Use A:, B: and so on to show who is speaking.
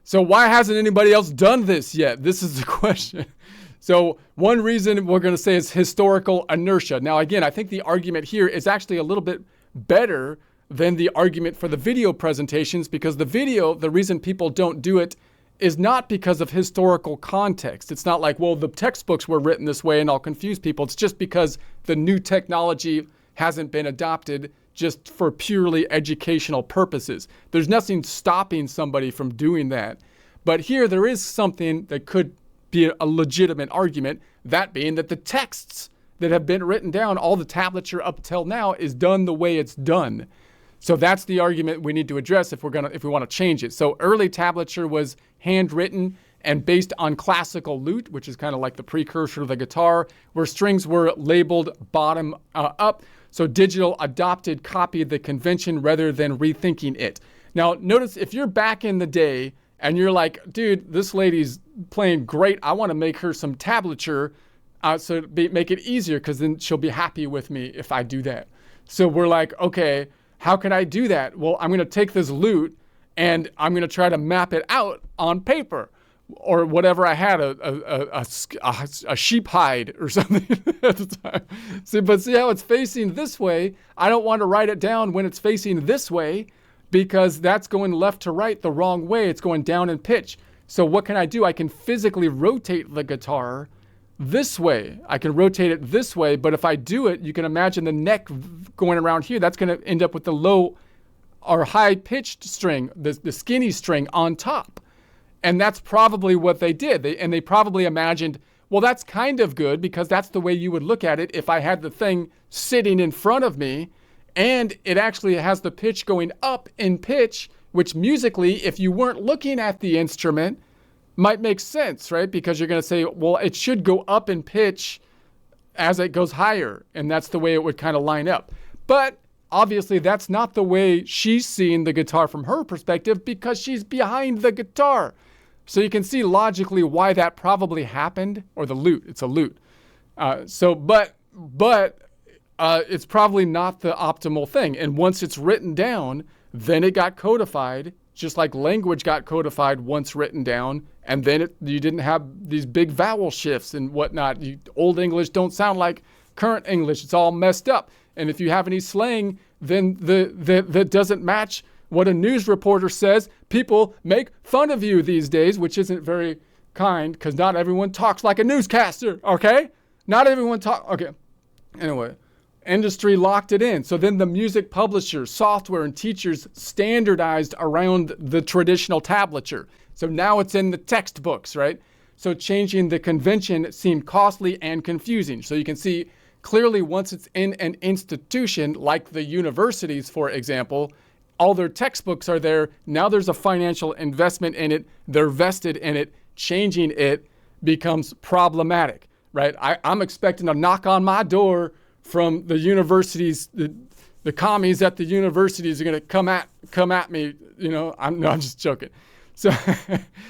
A: So why hasn't anybody else done this yet? This is the question. So one reason we're going to say is historical inertia. Now, again, I think the argument here is actually a little bit better than the argument for the video presentations, because the video, the reason people don't do it is not because of historical context. It's not like, well, the textbooks were written this way and I'll confuse people. It's just because the new technology hasn't been adopted just for purely educational purposes. There's nothing stopping somebody from doing that. But here there is something that could be a legitimate argument, that being that the texts that have been written down, all the tablature up till now, is done the way it's done. So that's the argument we need to address if we want to change it. So early tablature was handwritten and based on classical lute, which is kind of like the precursor to the guitar, where strings were labeled bottom up. So digital adopted copied the convention rather than rethinking it. Now, notice if you're back in the day and you're like, dude, this lady's playing great, I want to make her some tablature make it easier, because then she'll be happy with me if I do that. So we're like, okay, how can I do that? Well, I'm going to take this lute and I'm going to try to map it out on paper or whatever I had, a sheep hide or something at the time. See how it's facing this way? I don't want to write it down when it's facing this way, because that's going left to right the wrong way. It's going down in pitch. So what can I do? I can physically rotate the guitar this way. I can rotate it this way, but if I do it, you can imagine the neck going around here. That's going to end up with the low or high-pitched string, the skinny string on top. And that's probably what they did. They probably imagined, well, that's kind of good, because that's the way you would look at it if I had the thing sitting in front of me, and it actually has the pitch going up in pitch, which musically, if you weren't looking at the instrument, might make sense, right? Because you're going to say, well, it should go up in pitch as it goes higher, and that's the way it would kind of line up. But obviously, that's not the way she's seeing the guitar from her perspective, because she's behind the guitar. So you can see logically why that probably happened, or the lute. It's a lute. But it's probably not the optimal thing. And once it's written down, then it got codified, just like language got codified once written down, and then you didn't have these big vowel shifts and whatnot. Old English don't sound like current English. It's all messed up. And if you have any slang, then that doesn't match what a news reporter says. People make fun of you these days, which isn't very kind, because not everyone talks like a newscaster, okay? Not everyone okay. Anyway, industry locked it in. So then the music publishers, software, and teachers standardized around the traditional tablature. So now it's in the textbooks, right? So changing the convention seemed costly and confusing. So you can see clearly once it's in an institution, like the universities, for example, all their textbooks are there. Now there's a financial investment in it. They're vested in it. Changing it becomes problematic, right? I'm expecting a knock on my door from the universities. The commies at the universities are going to come at me. I'm just joking. So